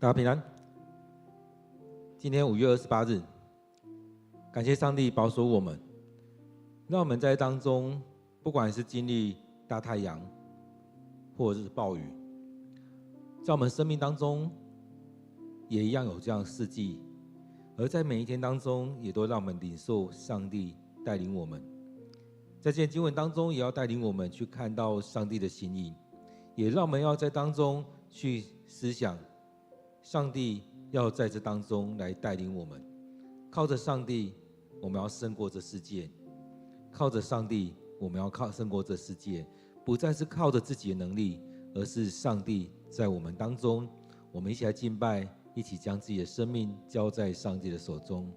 大家平安。今天5月28日，感谢上帝保守我们，让我们在当中，不管是经历大太阳，或者是暴雨，在我们生命当中，也一样有这样的四季，而在每一天当中，也都让我们领受上帝带领我们。在这些经文当中，也要带领我们去看到上帝的心意，也让我们要在当中去思想，上帝要在这当中来带领我们。靠着上帝，我们要胜过这世界；靠着上帝，我们要胜过这世界，不再是靠着自己的能力，而是上帝在我们当中。我们一起来敬拜，一起将自己的生命交在上帝的手中。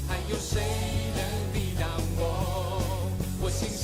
还有谁能抵挡我？我心。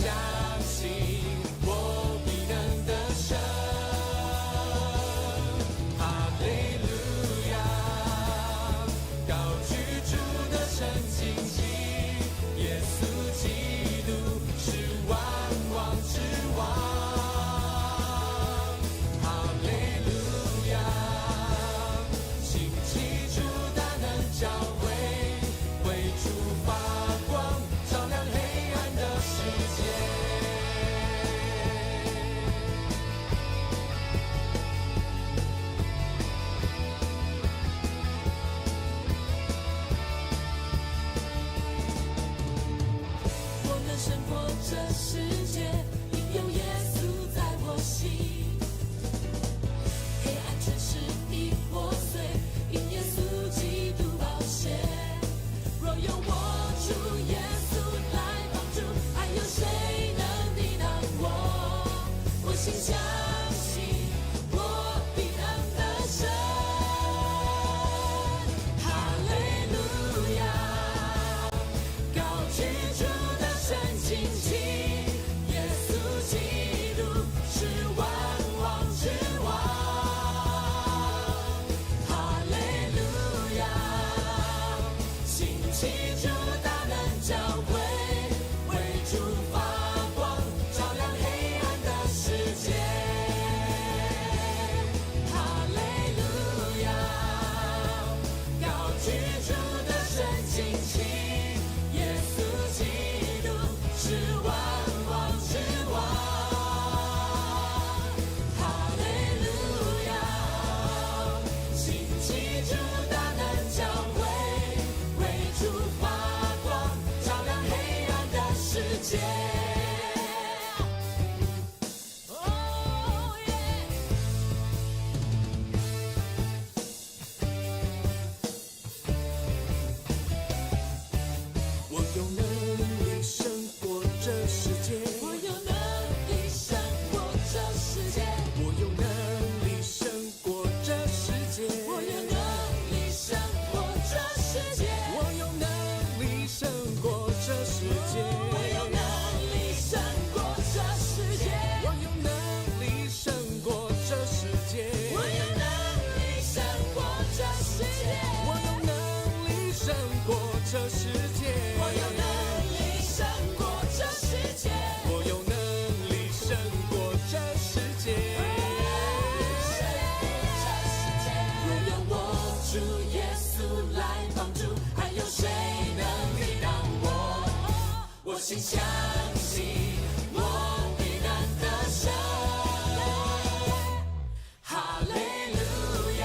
这世界，因有耶稣在我心。黑暗权势已破碎，因耶稣基督宝血。若有我主耶稣来帮助，还有谁能抵挡我？我心相信，我必能得胜。哈利路亚，高举主的圣经旗，耶稣基督是万王之王。哈利路亚，兴起主大能教会，为主发光，照亮黑暗的世界。哈利路亚，高举主的圣经旗，耶稣基督是万王之王。哈利路亚，兴起主大能教会，为主发光，照亮黑暗的世界。哦耶！我有能力胜过这世界，我有能力胜过这世界，我有能力胜过这世界，我有能力胜过这世界，我有能力胜过这世界，我有能力胜过这世界，我有能力胜过这世界，我有能力胜过这世界，我有能力胜过这世界，我有能力胜过这世界。我有能力胜过这世界。若有我主耶稣来帮助，还有谁能抵挡我？我心相信，我必能得胜。哈利路亚，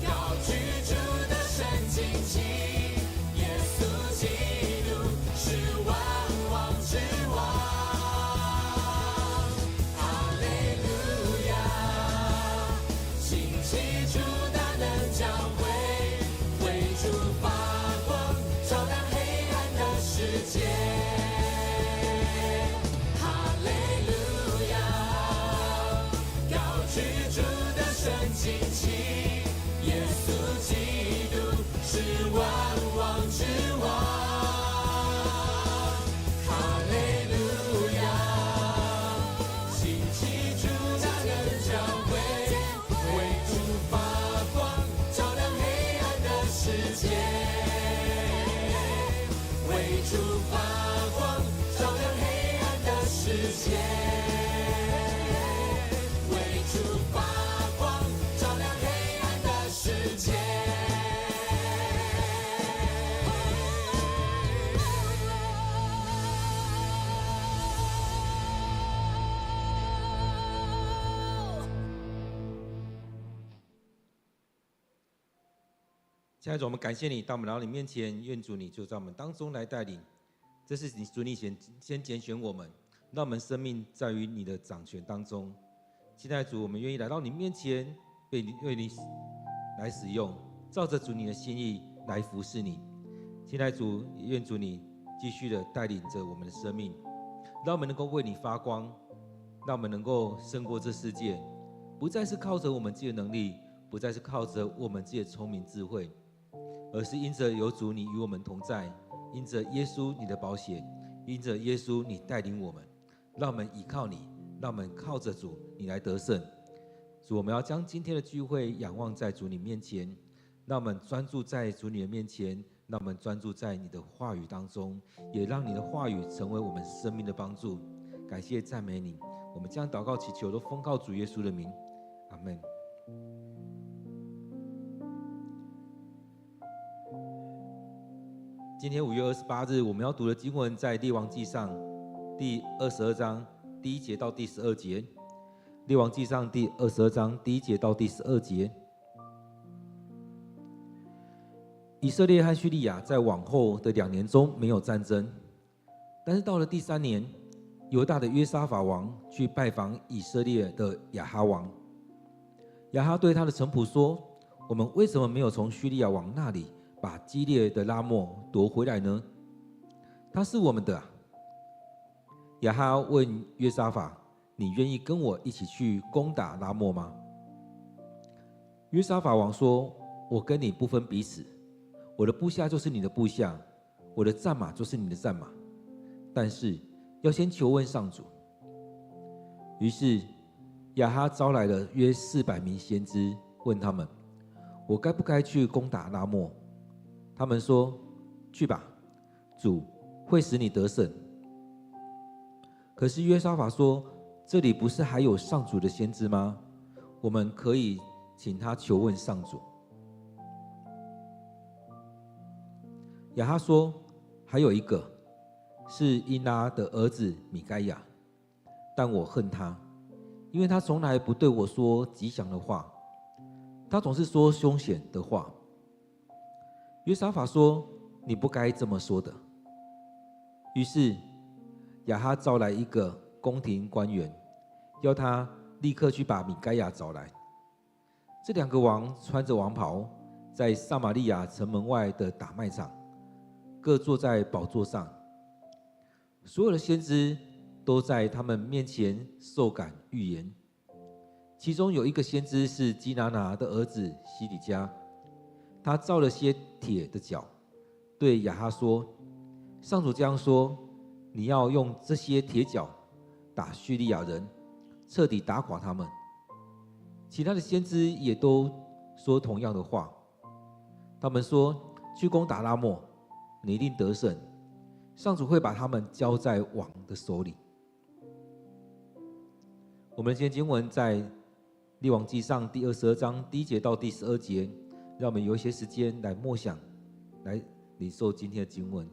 高举主的圣经旗，耶稣基督是万王之王。哈利路亚，兴起主大能教会，为主发光，照亮黑暗的世界。哈利路亚，高举主的圣经旗，耶稣基督是万王之王。哈利路亚，兴起主大能教会，为主发光，照亮黑暗的世界。为主发光，照亮黑暗的世界。为主发光，照亮黑暗的世界。亲爱的主，我们感谢你，到我们来到你面前，愿主你就在我们当中来带领。这是你主你先拣选我们，让我们生命在于你的掌权当中。亲爱的主，我们愿意来到你面前，为你来使用，照着主你的心意来服侍你。亲爱的主，愿主你继续的带领着我们的生命，让我们能够为你发光，让我们能够胜过这世界，不再是靠着我们自己的能力，不再是靠着我们自己的聪明智慧，而是因着有主你与我们同在，因着耶稣你的宝血，因着耶稣你带领我们，让我们依靠你，让我们靠着主你来得胜。主，我们要将今天的聚会仰望在主你面前，让我们专注在主你的面前，让我们专注在你的话语当中，也让你的话语成为我们生命的帮助。感谢赞美你，我们将祷告祈求都奉靠主耶稣的名，阿们。今天5月28日，我们要读的经文在列王纪上第22章第1节到第12节。列王纪上第22章第1节到第12节。以色列和叙利亚在往后的2年中没有战争。但是到了第3年，犹大的约沙法王去拜访以色列的亚哈王。亚哈对他的臣仆说：“我们为什么没有从叙利亚王那里把基列的拉末夺回来呢？他是我们的啊。”亚哈问约沙法：“你愿意跟我一起去攻打拉末吗？”约沙法王说：“我跟你不分彼此，我的部下就是你的部下，我的战马就是你的战马，但是要先求问上主。”于是亚哈招来了约400名先知，问他们：“我该不该去攻打拉末？”他们说：“去吧，主会使你得胜。”可是约沙法说：“这里不是还有上主的先知吗？我们可以请他求问上主。”亚哈说：“还有一个是因拉的儿子米该亚，但我恨他，因为他从来不对我说吉祥的话，他总是说凶险的话。”约沙法说：“你不该这么说的。”于是亚哈招来一个宫廷官员，要他立刻去把米该亚找来。这2个王穿着王袍，在撒玛利亚城门外的大卖场，各坐在宝座上。所有的先知都在他们面前受感预言。其中有一个先知是基拿拿的儿子西底家，他造了些铁的脚，对亚哈说：“上主这样说，你要用这些铁脚打叙利亚人，彻底打垮他们。”其他的先知也都说同样的话。他们说：“去攻打拉末，你一定得胜，上主会把他们交在王的手里。”我们今天经文在列王纪上第22章1节到第12节，让我们有一些时间来默想，来领受今天的经文。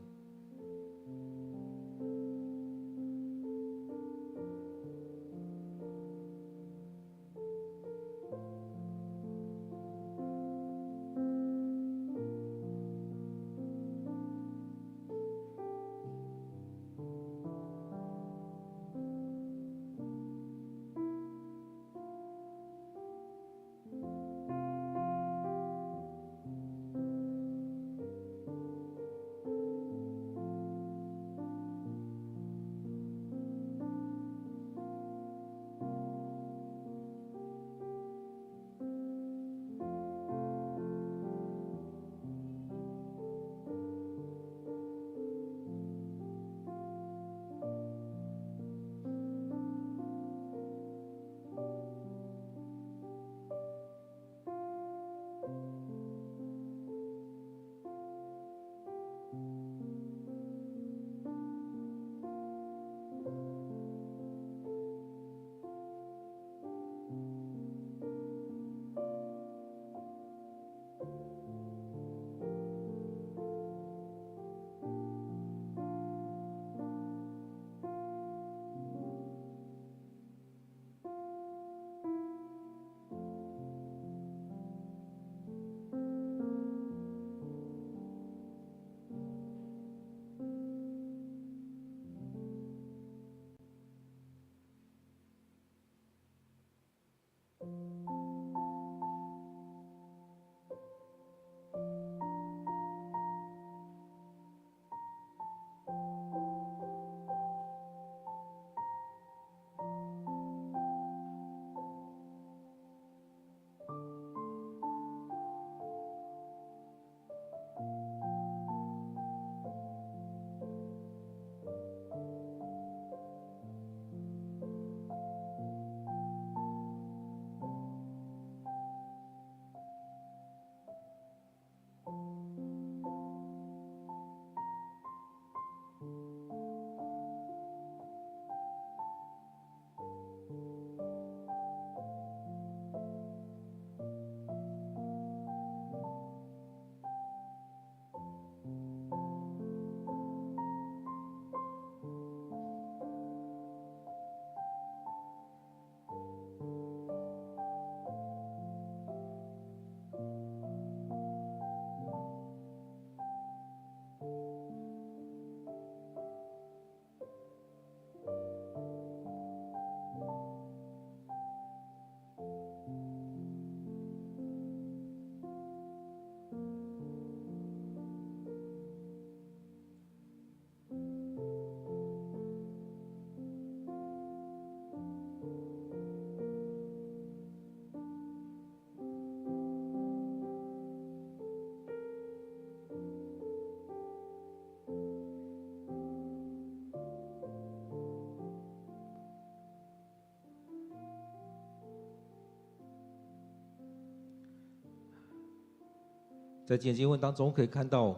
在今天经文当中可以看到，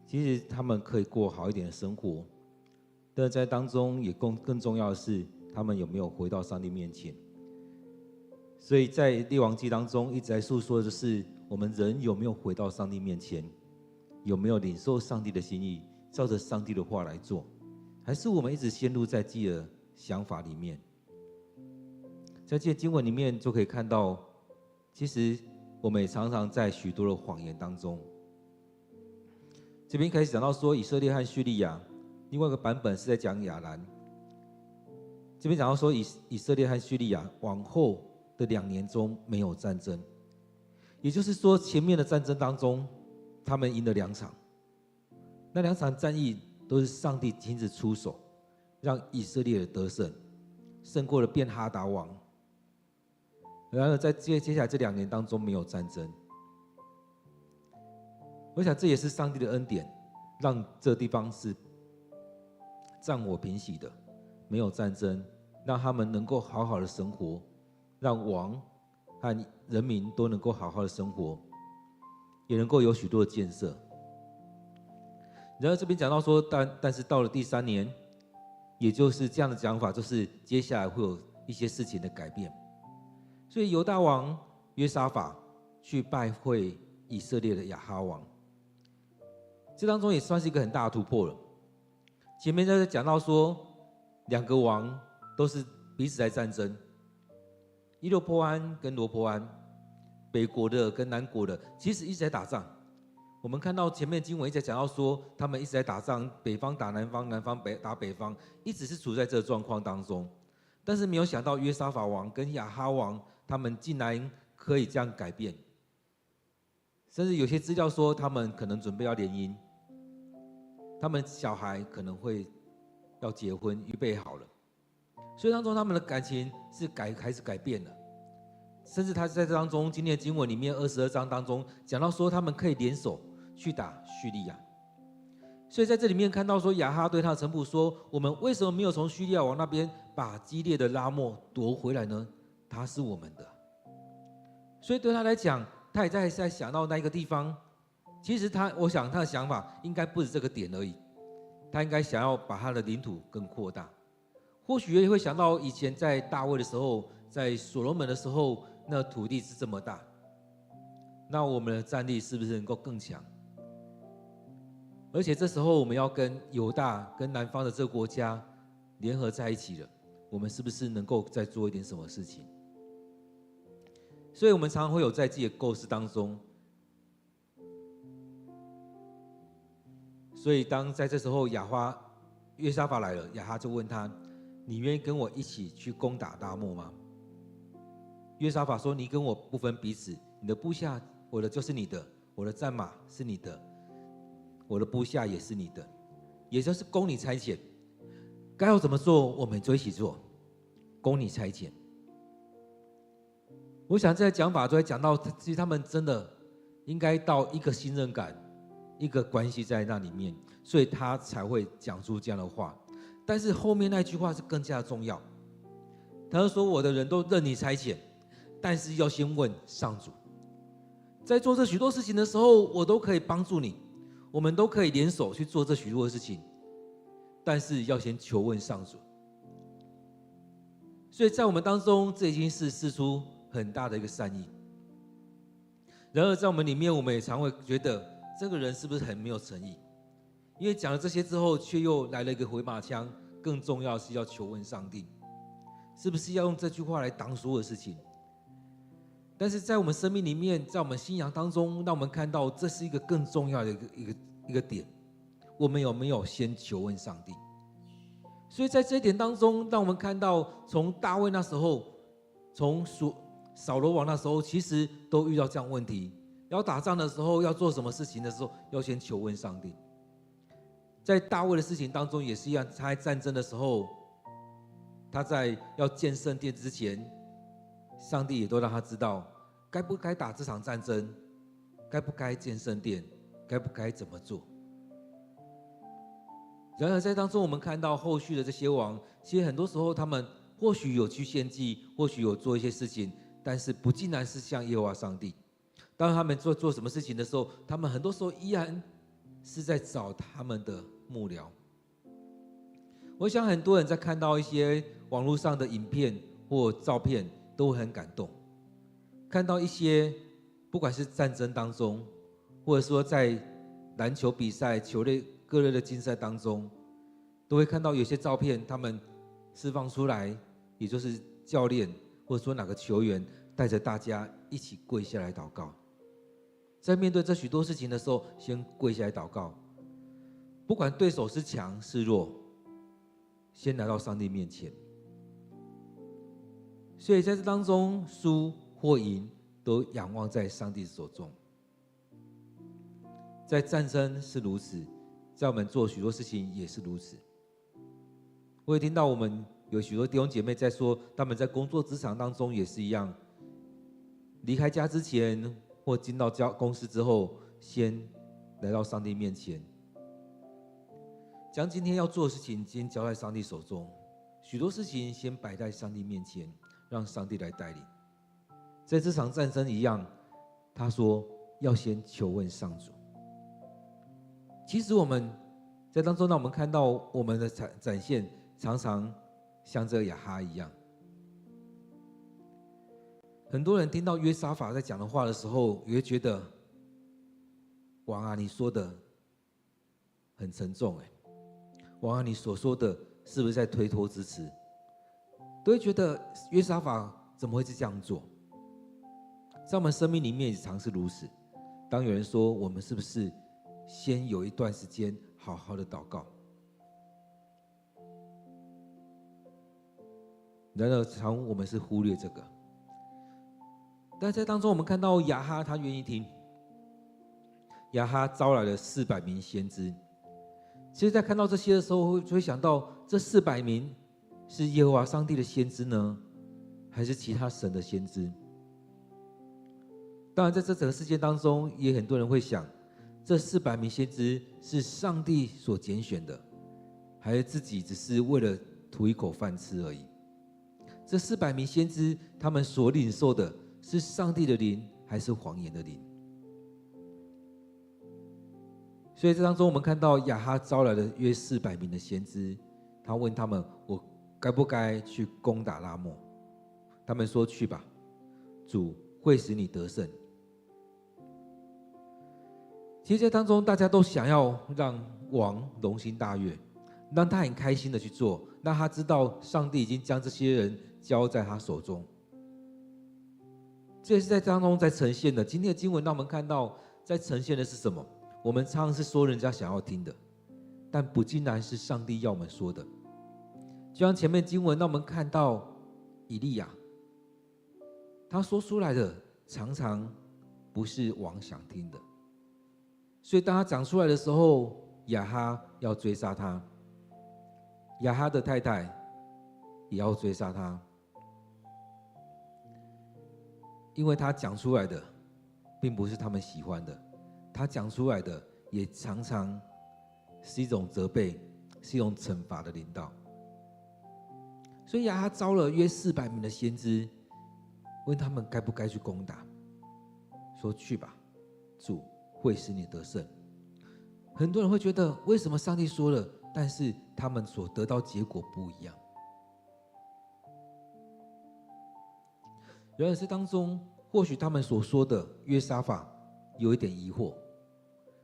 其实他们可以过好一点的生活，但在当中也更重要的是，他们有没有回到上帝面前。所以在列王记当中一直在诉说的是，我们人有没有回到上帝面前，有没有领受上帝的心意，照着上帝的话来做，还是我们一直陷入在自己的想法里面。在这些经文里面就可以看到，其实我们也常常在许多的谎言当中。这边开始讲到说以色列和叙利亚，另外一个版本是在讲亚兰。这边讲到说以色列和叙利亚往后的2年中没有战争，也就是说前面的战争当中，他们赢了2场，那2场战役都是上帝亲自出手，让以色列得胜，胜过了便哈达王。然而在接下来这2年当中没有战争，我想这也是上帝的恩典，让这地方是战火平息的，没有战争，让他们能够好好的生活，让王和人民都能够好好的生活，也能够有许多的建设。然而这边讲到说，但是到了第3年，也就是这样的讲法，就是接下来会有一些事情的改变。所以犹大王约沙法去拜会以色列的亚哈王，这当中也算是一个很大的突破了。前面在讲到说，2个王都是彼此在战争，伊洛波安跟罗波安，北国的跟南国的，其实一直在打仗。我们看到前面经文一直在讲到说，他们一直在打仗，北方打南方，南方打北方，一直是处在这个状况当中。但是没有想到约沙法王跟亚哈王，他们竟然可以这样改变，甚至有些资料说他们可能准备要联姻，他们小孩可能会要结婚，预备好了。所以当中他们的感情是开始改变了，甚至他在这当中今天的经文里面22章当中讲到说，他们可以联手去打叙利亚。所以在这里面看到说，亚哈对他的臣仆说：“我们为什么没有从叙利亚王那边把基列的拉末夺回来呢？他是我们的。”所以对他来讲，他也在想到那一个地方。其实我想他的想法应该不止这个点而已，他应该想要把他的领土更扩大。或许也会想到以前在大卫的时候，在所罗门的时候，那土地是这么大，那我们的战力是不是能够更强？而且这时候我们要跟犹大、跟南方的这个国家联合在一起了，我们是不是能够再做一点什么事情？所以我们常常会有在自己的构思当中。所以当在这时候约沙法来了，亚哈就问他：“你愿意跟我一起去攻打拉末吗？”约沙法说：“你跟我不分彼此，你的部下我的就是你的，我的战马是你的，我的部下也是你的，也就是供你差遣，该要怎么做我们就一起做，供你差遣。”我想这些讲法都在讲到，其实他们真的应该到一个信任感，一个关系在那里面，所以他才会讲出这样的话。但是后面那句话是更加的重要，他说：“我的人都任你差遣，但是要先问上主。在做这许多事情的时候，我都可以帮助你，我们都可以联手去做这许多的事情，但是要先求问上主。”所以在我们当中，这已经是释出很大的一个善意。然而在我们里面，我们也常会觉得这个人是不是很没有诚意？因为讲了这些之后，却又来了一个回马枪，更重要的是要求问上帝，是不是要用这句话来挡所有的事情？但是在我们生命里面，在我们信仰当中，让我们看到这是一个更重要的一个点，我们有没有先求问上帝？所以在这一点当中，让我们看到从大卫那时候，从扫罗王那时候，其实都遇到这样的问题，要打仗的时候，要做什么事情的时候，要先求问上帝。在大卫的事情当中也是一样，他在战争的时候，他在要建圣殿之前，上帝也都让他知道该不该打这场战争，该不该建圣殿，该不该怎么做。然而在当中，我们看到后续的这些王，其实很多时候他们或许有去献祭，或许有做一些事情，但是不尽然是向耶和华上帝，当他们做什么事情的时候，他们很多时候依然是在找他们的幕僚。我想很多人在看到一些网络上的影片或照片，都会很感动。看到一些不管是战争当中，或者说在篮球比赛、球类各类的竞赛当中，都会看到有些照片，他们释放出来，也就是教练或者说哪个球员带着大家一起跪下来祷告。在面对这许多事情的时候，先跪下来祷告，不管对手是强是弱，先来到上帝面前。所以在这当中，输或赢都仰望在上帝手中。在战争是如此，在我们做许多事情也是如此。我也听到我们有许多弟兄姐妹在说，他们在工作职场当中也是一样，离开家之前或进到公司之后，先来到上帝面前，将今天要做的事情先交在上帝手中，许多事情先摆在上帝面前，让上帝来带领。在这场战争一样，他说要先求问上主。其实我们在当中，让我们看到我们的展现常常像这亚哈一样。很多人听到约沙法在讲的话的时候，也会觉得王啊，你说的很沉重王啊，你所说的是不是在推脱之词？都会觉得约沙法怎么会是这样做？在我们生命里面也常是如此。当有人说我们是不是先有一段时间好好的祷告，然而常我们是忽略这个。但在当中我们看到亚哈他愿意听，亚哈招来了400名先知。其实在看到这些的时候，就会想到这400名是耶和华上帝的先知呢，还是其他神的先知？当然在这整个事件当中，也很多人会想，这400名先知是上帝所拣选的，还是自己只是为了图一口饭吃而已？这400名先知他们所领受的是上帝的灵，还是谎言的灵？所以这当中我们看到亚哈招来了约400名的先知，他问他们，我该不该去攻打拉末？他们说，去吧，主会使你得胜。其实在当中大家都想要让王龙心大悦，让他很开心的去做，让他知道上帝已经将这些人交在他手中。这也是在当中在呈现的。今天的经文让我们看到，在呈现的是什么？我们常常是说人家想要听的，但不尽然是上帝要我们说的。就像前面经文让我们看到以利亚，他说出来的常常不是王想听的，所以当他讲出来的时候，亚哈要追杀他，亚哈的太太也要追杀他，因为他讲出来的并不是他们喜欢的，他讲出来的也常常是一种责备，是一种惩罚的领导。所以亚哈招了约400名的先知，问他们该不该去攻打，说去吧，主会使你得胜。很多人会觉得，为什么上帝说了，但是他们所得到结果不一样？然而这当中，或许他们所说的约沙法有一点疑惑，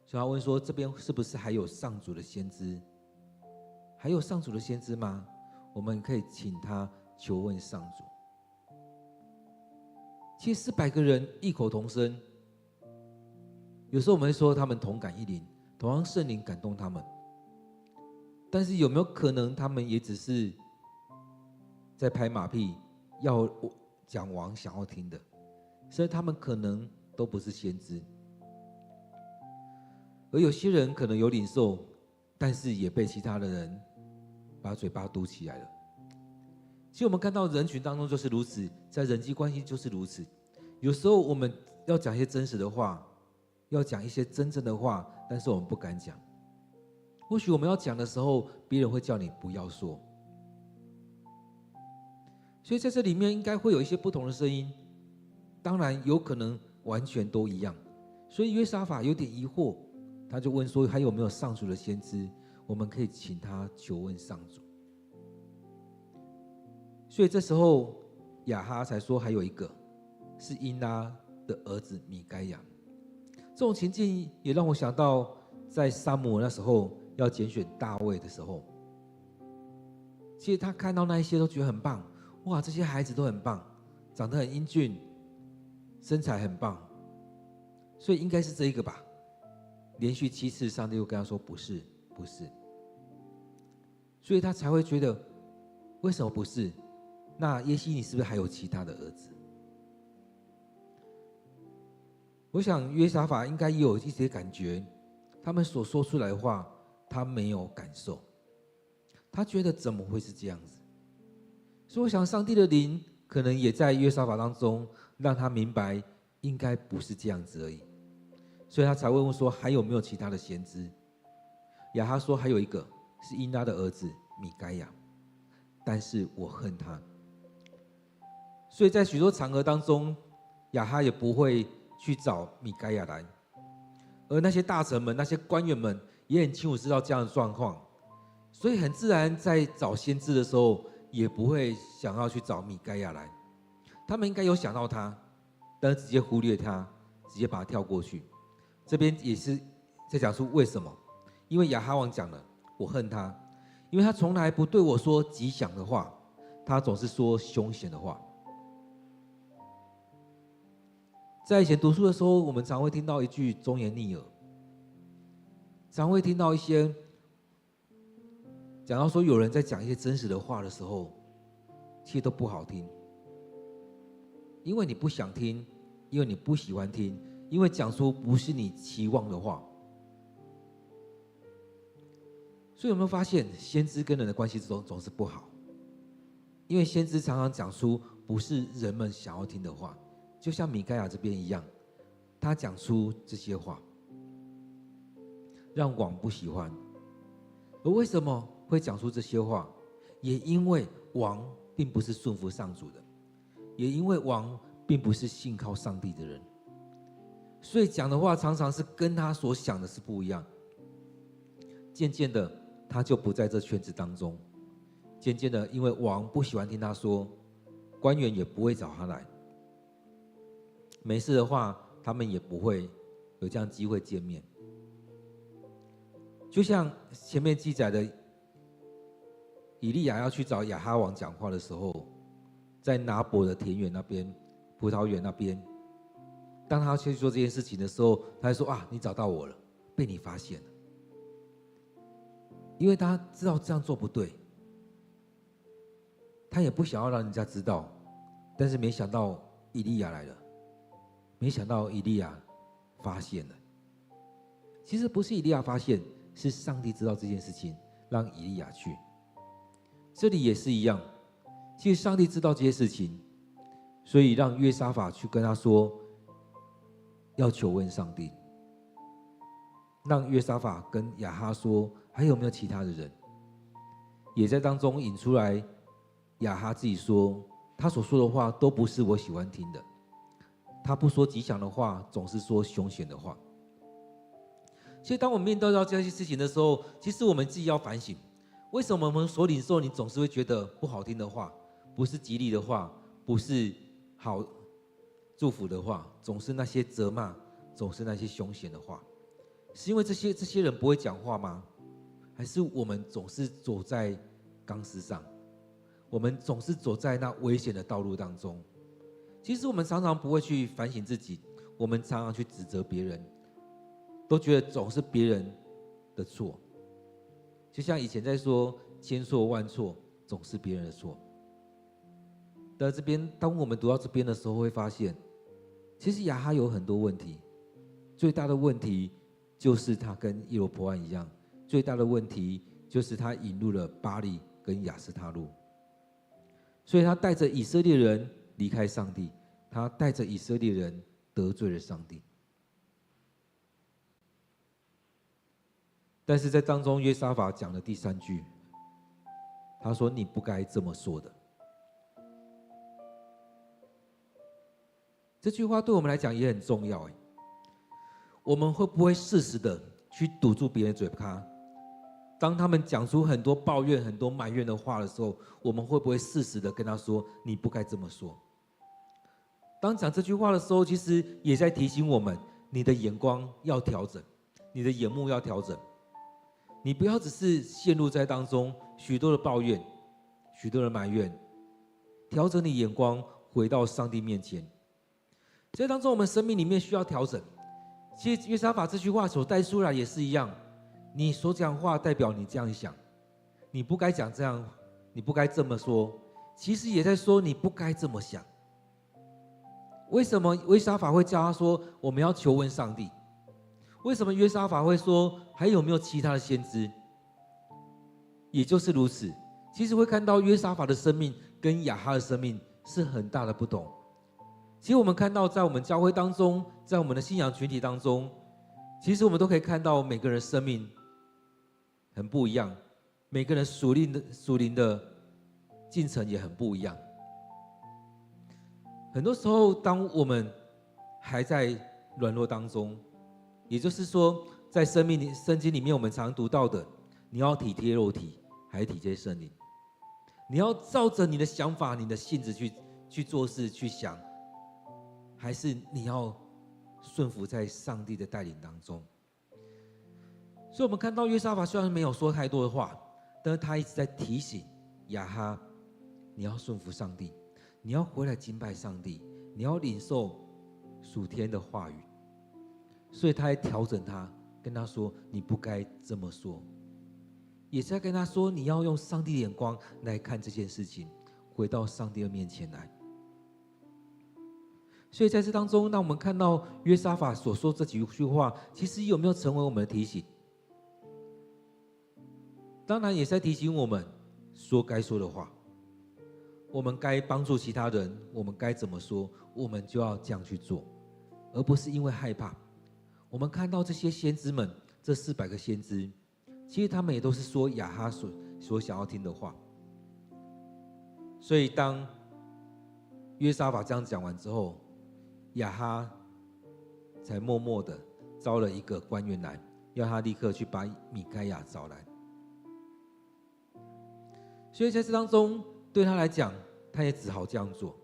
所以他问说，这边是不是还有上主的先知？还有上主的先知吗？我们可以请他求问上主。其实400个人异口同声，有时候我们会说他们同感一灵，同样圣灵感动他们，但是有没有可能他们也只是在拍马屁，要讲王想要听的？所以他们可能都不是先知。而有些人可能有领受，但是也被其他的人把嘴巴堵起来了。其实我们看到人群当中就是如此，在人际关系就是如此。有时候我们要讲一些真实的话，要讲一些真正的话，但是我们不敢讲。或许我们要讲的时候，别人会叫你不要说。所以在这里面应该会有一些不同的声音。当然有可能完全都一样。所以约沙法有点疑惑，他就问说：“还有没有上主的先知？我们可以请他求问上主。”所以这时候亚哈才说还有一个是因拉的儿子米该亚。这种情境也让我想到，在撒母耳那时候要拣选大卫的时候，其实他看到那一些都觉得很棒，哇，这些孩子都很棒，长得很英俊，身材很棒，所以应该是这一个吧。连续7次，上帝又跟他说不是，不是，所以他才会觉得为什么不是？那耶西你是不是还有其他的儿子？我想约沙法应该也有一些感觉，他们所说出来的话，他没有感受，他觉得怎么会是这样子？所以我想上帝的灵可能也在约沙法当中，让他明白应该不是这样子而已，所以他才会问说还有没有其他的先知？亚哈说还有一个是因拉的儿子米该亚，但是我恨他。所以在许多场合当中，亚哈也不会去找米该亚来，而那些大臣们、那些官员们也很清楚知道这样的状况，所以很自然在找先知的时候，也不会想要去找米该亚来。他们应该有想到他，但是直接忽略他，直接把他跳过去。这边也是在讲述为什么，因为亚哈王讲了，我恨他，因为他从来不对我说吉祥的话，他总是说凶险的话。在以前读书的时候，我们常会听到一句忠言逆耳，常会听到一些讲到说有人在讲一些真实的话的时候，其实都不好听，因为你不想听，因为你不喜欢听，因为讲出不是你期望的话。所以有没有发现，先知跟人的关系总是不好？因为先知常常讲出不是人们想要听的话。就像米该亚这边一样，他讲出这些话，让王不喜欢。而为什么会讲出这些话？也因为王并不是顺服上主的，也因为王并不是信靠上帝的人，所以讲的话常常是跟他所想的是不一样。渐渐的，他就不在这圈子当中。渐渐的，因为王不喜欢听他说，官员也不会找他来。没事的话，他们也不会有这样机会见面。就像前面记载的，以利亚要去找亚哈王讲话的时候，在拿伯的田园那边、葡萄园那边，当他去做这件事情的时候，他就说：“啊，你找到我了，被你发现了。”因为他知道这样做不对，他也不想要让人家知道，但是没想到以利亚来了。没想到以利亚发现了，其实不是以利亚发现，是上帝知道这件事情，让以利亚去。这里也是一样，其实上帝知道这些事情，所以让约沙法去跟他说，要求问上帝。让约沙法跟亚哈说，还有没有其他的人？也在当中引出来，亚哈自己说，他所说的话都不是我喜欢听的。他不说吉祥的话，总是说凶险的话。所以当我们面对到这些事情的时候，其实我们自己要反省，为什么我们所领受你总是会觉得不好听的话，不是吉利的话，不是好祝福的话，总是那些责骂，总是那些凶险的话？是因为这些人不会讲话吗？还是我们总是走在钢丝上，我们总是走在那危险的道路当中？其实我们常常不会去反省自己，我们常常去指责别人，都觉得总是别人的错。就像以前在说千错万错，总是别人的错。但这边，当我们读到这边的时候，会发现，其实亚哈有很多问题，最大的问题就是他跟耶罗波安一样，最大的问题就是他引入了巴力跟亚斯他路，所以他带着以色列人离开上帝，他带着以色列人得罪了上帝。但是在当中，约沙法讲了第3句，他说：“你不该这么说的。”这句话对我们来讲也很重要。我们会不会适时的去堵住别人的嘴巴？当他们讲出很多抱怨、很多埋怨的话的时候，我们会不会适时的跟他说：“你不该这么说？”当讲这句话的时候，其实也在提醒我们：你的眼光要调整，你的眼目要调整。你不要只是陷入在当中许多的抱怨、许多的埋怨，调整你眼光，回到上帝面前。在当中，我们生命里面需要调整。其实约沙法这句话所带出来也是一样，你所讲话代表你这样想，你不该讲这样，你不该这么说，其实也在说你不该这么想。为什么约沙法会叫他说我们要求问上帝？为什么约沙法会说还有没有其他的先知？也就是如此，其实会看到约沙法的生命跟亚哈的生命是很大的不同。其实我们看到，在我们教会当中，在我们的信仰群体当中，其实我们都可以看到每个人生命很不一样，每个人属灵的进程也很不一样。很多时候，当我们还在软弱当中，也就是说，在圣经里面，我们常读到的，你要体贴肉体，还是体贴圣灵？你要照着你的想法、你的性子去做事、去想。还是你要顺服在上帝的带领当中？所以，我们看到约沙法虽然没有说太多的话，但是他一直在提醒亚哈，你要顺服上帝，你要回来敬拜上帝，你要领受属天的话语。所以，他还调整他，跟他说：“你不该这么说。”也是在跟他说：“你要用上帝的眼光来看这件事情，回到上帝的面前来。”所以在这当中，让我们看到约沙法所说这几句话，其实有没有成为我们的提醒？当然也是在提醒我们说该说的话，我们该帮助其他人，我们该怎么说，我们就要这样去做，而不是因为害怕。我们看到这些先知们，这400个先知，其实他们也都是说亚哈所想要听的话。所以当约沙法这样讲完之后，亚哈才默默的招了一个官员来，要他立刻去把米该亚找来。所以在这当中，对他来讲，他也只好这样做。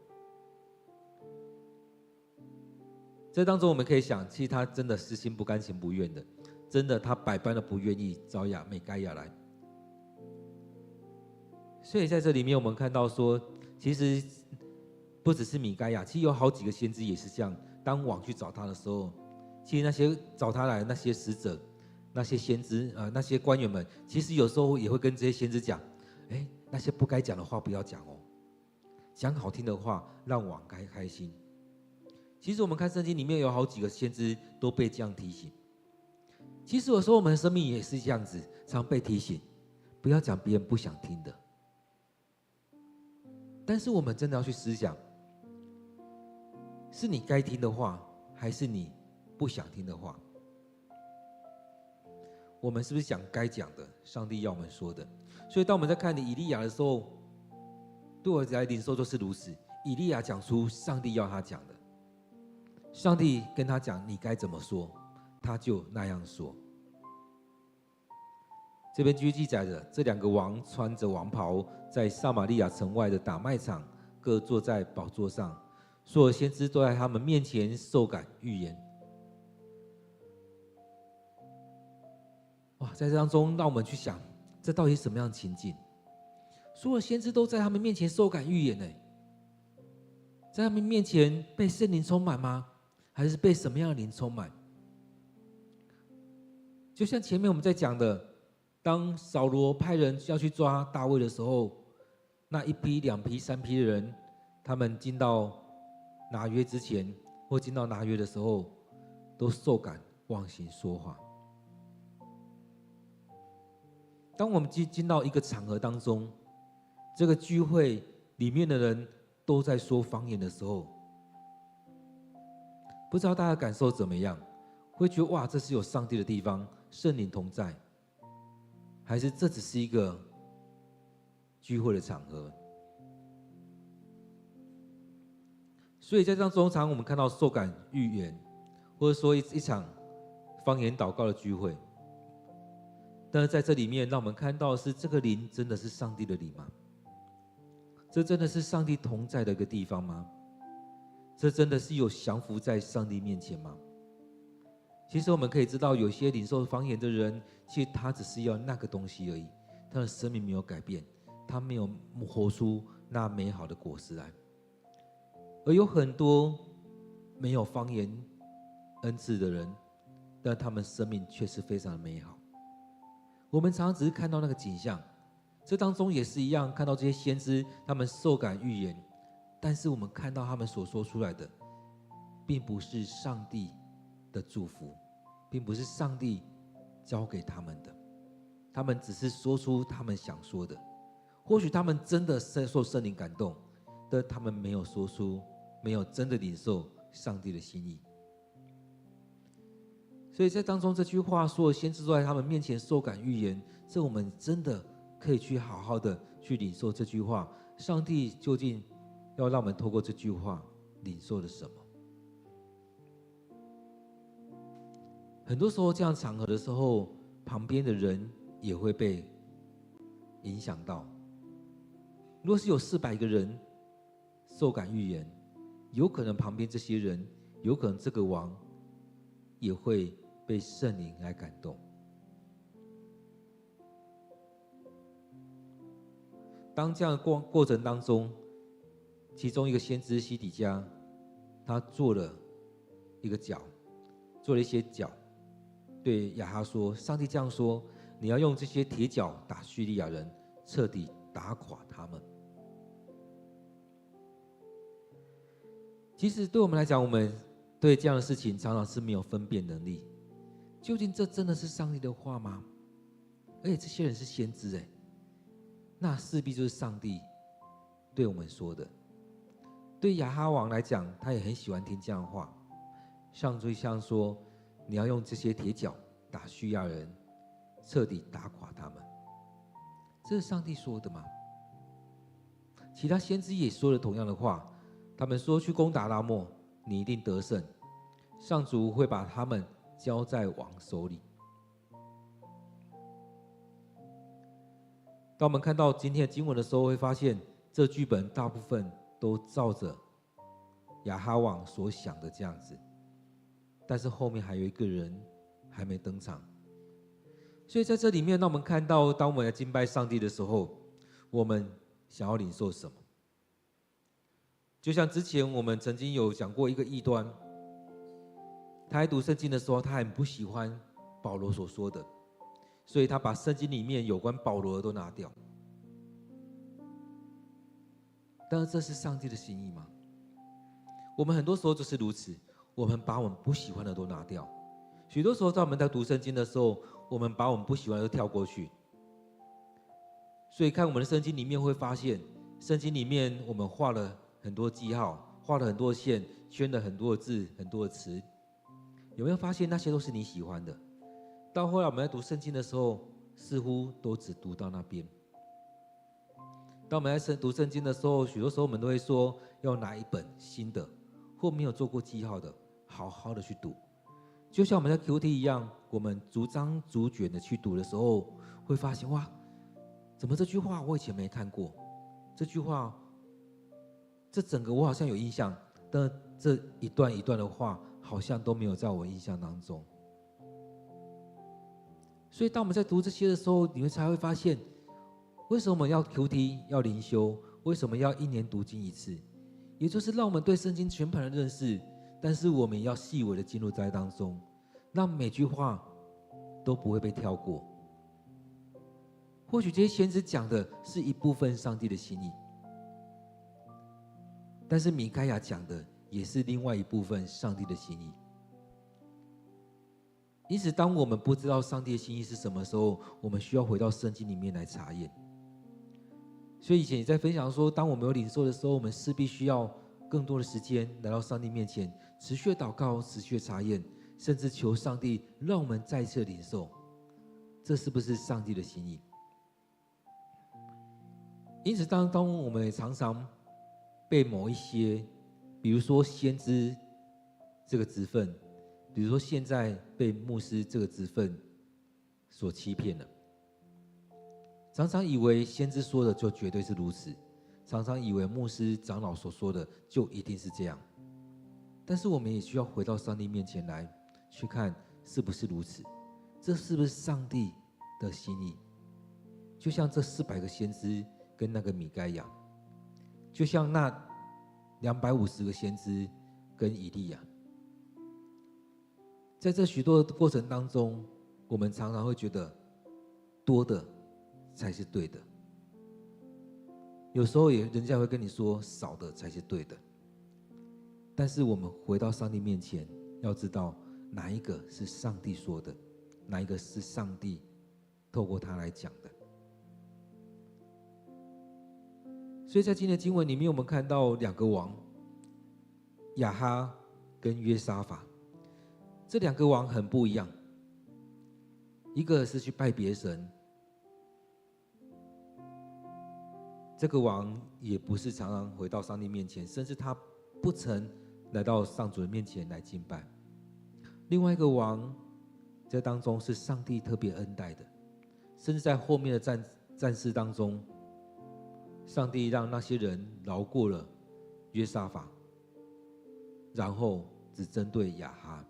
在当中，我们可以想，其实他真的是心不甘情不愿的，真的他百般的不愿意找米该亚来。所以在这里面，我们看到说，其实不只是米该亚，其实有好几个先知也是这样。当王去找他的时候，其实那些找他来的那些使者、那些先知那些官员们，其实有时候也会跟这些先知讲：“那些不该讲的话不要讲哦，讲好听的话让王开心。”其实我们看圣经里面有好几个先知都被这样提醒。其实有时候我们的生命也是这样子，常被提醒，不要讲别人不想听的。但是我们真的要去思想，是你该听的话，还是你不想听的话？我们是不是讲该讲的？上帝要我们说的。所以当我们在看以利亚的时候，对我来领受就是如此。以利亚讲出上帝要他讲的，上帝跟他讲你该怎么说，他就那样说。这边继续记载着，这2个王穿着王袍，在撒玛利亚城外的大麦场，各坐在宝座上，所有先知都在他们面前受感预言。哇，在这当中，让我们去想，这到底是什么样的情境？所有先知都在他们面前受感预言呢？在他们面前被圣灵充满吗？还是被什么样的灵充满？就像前面我们在讲的，当扫罗派人要去抓大卫的时候，那1批、2批、3批的人，他们进到拿约之前，或进到拿约的时候，都受感忘形说话。当我们进到一个场合当中，这个聚会里面的人都在说方言的时候，不知道大家感受怎么样？会觉得哇，这是有上帝的地方，圣灵同在，还是这只是一个聚会的场合？所以在当中，常我们看到受感预言，或者说一场方言祷告的聚会。但是在这里面，让我们看到的是这个灵真的是上帝的灵吗？这真的是上帝同在的一个地方吗？这真的是有降服在上帝面前吗？其实我们可以知道，有些领受方言的人，其实他只是要那个东西而已，他的生命没有改变，他没有活出那美好的果实来。而有很多没有方言恩赐的人，但他们生命却是非常的美好。我们常常只是看到那个景象，这当中也是一样，看到这些先知他们受感预言，但是我们看到他们所说出来的，并不是上帝的祝福，并不是上帝交给他们的，他们只是说出他们想说的。或许他们真的受圣灵感动，但他们没有说出，没有真的领受上帝的心意。所以在当中这句话说，先知都在他们面前受感预言，这我们真的可以去好好的去领受这句话。上帝究竟要让我们透过这句话领受了什么？很多时候这样场合的时候，旁边的人也会被影响到。如果是有400个人受感预言，有可能旁边这些人，有可能这个王也会被圣灵来感动。当这样的过程当中，其中一个先知西底家，他做了一个角，做了一些角，对亚哈说：“上帝这样说，你要用这些铁角打叙利亚人，彻底打垮他们。”其实对我们来讲，我们对这样的事情常常是没有分辨能力。究竟这真的是上帝的话吗？而且这些人是先知哎，那势必就是上帝对我们说的。对亚哈王来讲，他也很喜欢听这样的话。上帝像说：“你要用这些铁角打叙利亚人，彻底打垮他们。”这是上帝说的吗？其他先知也说了同样的话，他们说：“去攻打拉末，你一定得胜，上主会把他们交在王手里。”当我们看到今天的经文的时候，会发现这剧本大部分都照着亚哈王所想的这样子，但是后面还有一个人还没登场。所以在这里面，让我们看到，当我们来敬拜上帝的时候，我们想要领受什么？就像之前我们曾经有讲过一个异端，他在读圣经的时候，他很不喜欢保罗所说的，所以他把圣经里面有关保罗的都拿掉。但是这是上帝的心意吗？我们很多时候就是如此，我们把我们不喜欢的都拿掉。许多时候在我们在读圣经的时候，我们把我们不喜欢的都跳过去。所以看我们的圣经里面会发现，圣经里面我们画了很多记号，画了很多线，圈了很多的字，很多的词。有没有发现那些都是你喜欢的？到后来我们在读圣经的时候，似乎都只读到那边。当我们在读圣经的时候，许多时候我们都会说要拿一本新的，或没有做过记号的，好好的去读。就像我们在 QT 一样，我们逐章逐卷的去读的时候，会发现哇，怎么这句话我以前没看过？这句话，这整个我好像有印象，但这一段一段的话，好像都没有在我印象当中。所以当我们在读这些的时候，你们才会发现，为什么我们要 QT 要灵修？为什么要1年读经一次？也就是让我们对圣经全盘的认识，但是我们也要细微的进入在当中，让每句话都不会被跳过。或许这些先知讲的是一部分上帝的心意，但是米开亚讲的也是另外一部分上帝的心意。因此当我们不知道上帝的心意是什么时候，我们需要回到圣经里面来查验。所以以前也在分享说，当我们有领受的时候，我们势必需要更多的时间来到上帝面前，持续祷告，持续查验，甚至求上帝让我们再次领受，这是不是上帝的心意？因此当我们也常常被某一些比如说先知这个职分，比如说现在被牧师这个职分所欺骗了，常常以为先知说的就绝对是如此，常常以为牧师长老所说的就一定是这样。但是我们也需要回到上帝面前来，去看是不是如此，这是不是上帝的心意？就像这400个先知跟那个米该亚，就像那250个先知跟以利亚，在这许多的过程当中，我们常常会觉得多的才是对的，有时候人家会跟你说少的才是对的。但是我们回到上帝面前，要知道哪一个是上帝说的，哪一个是上帝透过他来讲的。所以在今天的经文里面，我们看到2个王，亚哈跟约沙法，这2个王很不一样，一个是去拜别神，这个王也不是常常回到上帝面前，甚至他不曾来到上主的面前来敬拜。另外一个王在当中是上帝特别恩待的，甚至在后面的战事当中，上帝让那些人饶过了约沙法，然后只针对亚哈。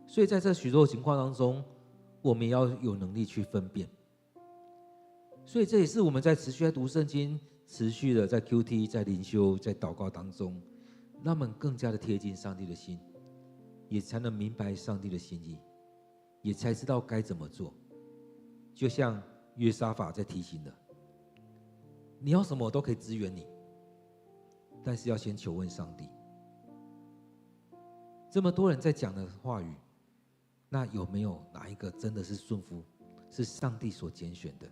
所以在这许多情况当中，我们也要有能力去分辨。所以这也是我们在持续在读圣经，持续的在 QT、在灵修、在祷告当中，让我们更加的贴近上帝的心，也才能明白上帝的心意，也才知道该怎么做。就像约沙法在提醒的，你要什么我都可以支援你，但是要先求问上帝。这么多人在讲的话语，那有没有哪一个真的是顺服，是上帝所拣选的？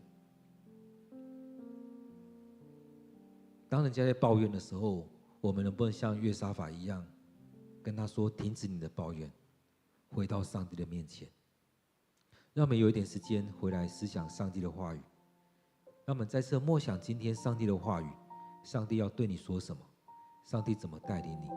当人家在抱怨的时候，我们能不能像约沙法一样，跟他说停止你的抱怨，回到上帝的面前？让我们有一点时间回来思想上帝的话语，让我们再次默想今天上帝的话语，上帝要对你说什么，上帝怎么带领你。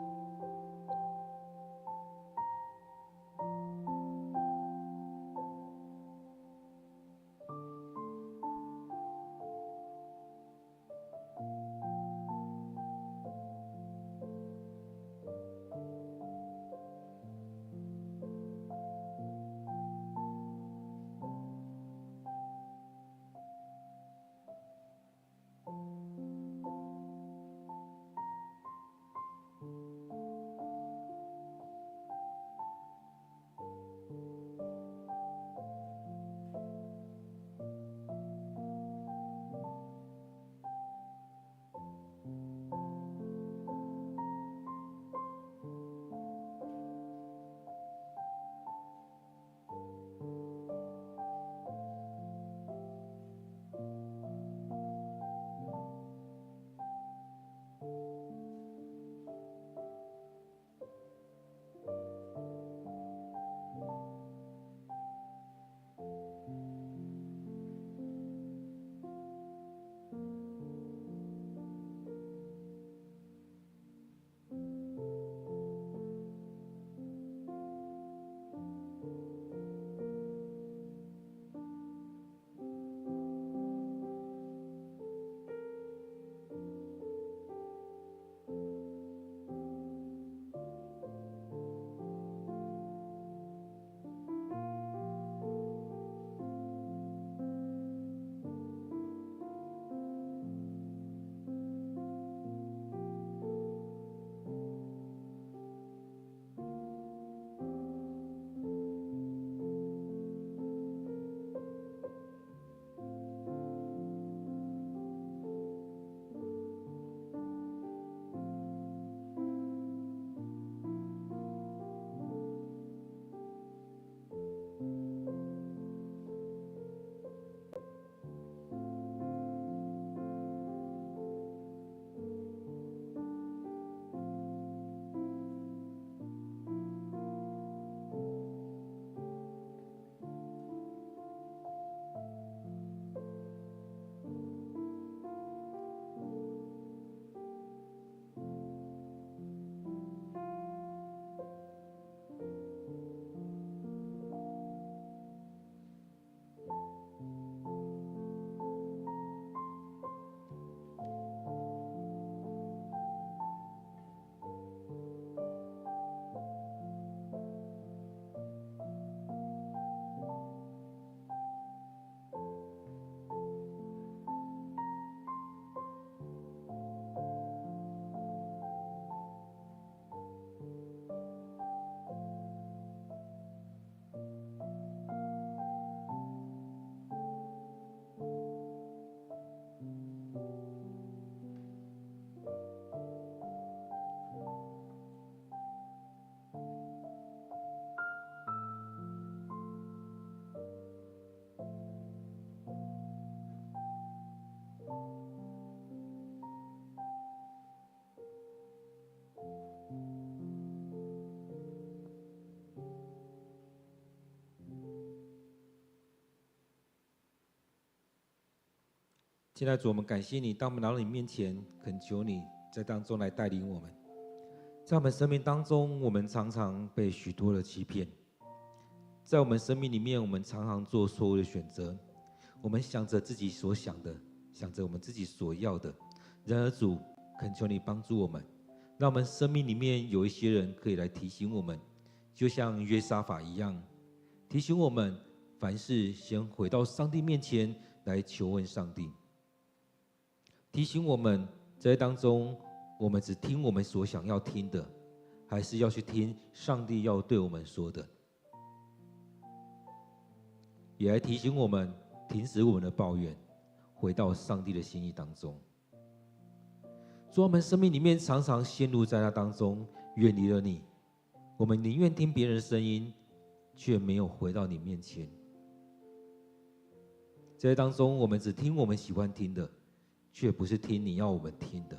亲爱的主，我们感谢你，当我们来到你面前，恳求你在当中来带领我们。在我们生命当中，我们常常被许多的欺骗，在我们生命里面，我们常常做错误的选择。我们想着自己所想的，想着我们自己所要的。然而主，恳求你帮助我们，让我们生命里面有一些人可以来提醒我们，就像约沙法一样，提醒我们凡事先回到上帝面前来求问上帝。提醒我们在当中，我们只听我们所想要听的，还是要去听上帝要对我们说的。也来提醒我们停止我们的抱怨，回到上帝的心意当中。主，我们生命里面常常陷入在那当中，远离了你。我们宁愿听别人的声音，却没有回到你面前。在当中，我们只听我们喜欢听的，却不是听你要我们听的。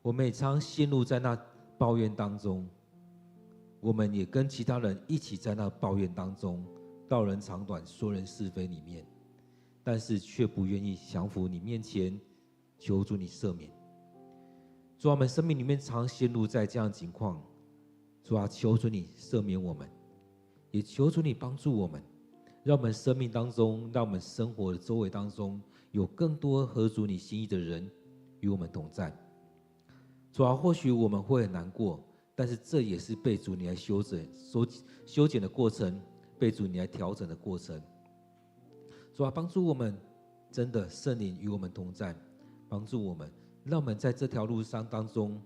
我们也常陷入在那抱怨当中，我们也跟其他人一起在那抱怨当中，道人长短，说人是非里面，但是却不愿意降服你面前，求主你赦免。主啊，我们生命里面常陷入在这样的情况，主啊，求主你赦免我们，也求主你帮助我们，让我们生命当中，让我们生活的周围当中，有更多合主你心意的人与我们同在。主啊，或许我们会很难过，但是这也是被主你来修剪的过程，被主你来调整的过程。主啊，帮助我们，真的圣灵与我们同在，帮助我们，让我们在这条路上当中，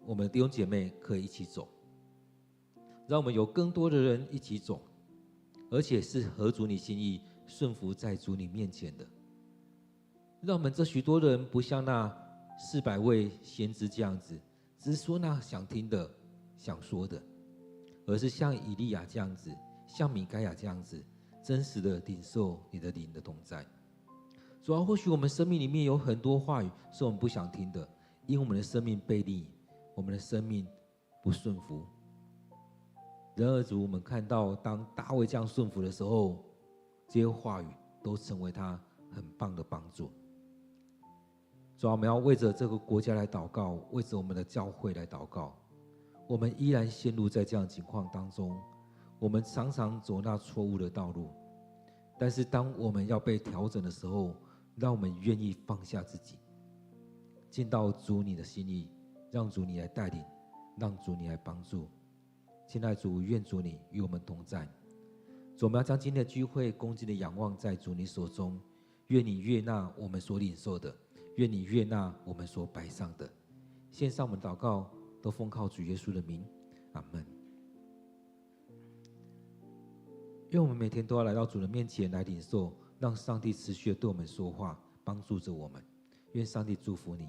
我们的弟兄姐妹可以一起走，让我们有更多的人一起走，而且是合主你心意、顺服在主你面前的。让我们这许多人不像那400位先知这样子，只说那想听的、想说的，而是像以利亚这样子，像米该亚这样子，真实的领受你的灵的同在。主要或许我们生命里面有很多话语是我们不想听的，因为我们的生命悖逆，我们的生命不顺服。然而主，我们看到当大卫这样顺服的时候，这些话语都成为他很棒的帮助。主啊，我们要为着这个国家来祷告，为着我们的教会来祷告。我们依然陷入在这样的情况当中，我们常常走那错误的道路。但是当我们要被调整的时候，让我们愿意放下自己，进到主你的心意，让主你来带领，让主你来帮助。亲爱的主，愿主你与我们同在。主，我们要将今天的聚会恭敬的仰望在主你手中，愿你悦纳我们所领受的，愿你悦纳我们所摆上的。献上我们祷告，都奉靠主耶稣的名，阿们。愿我们每天都要来到主的面前来领受，让上帝持续的对我们说话，帮助着我们。愿上帝祝福你。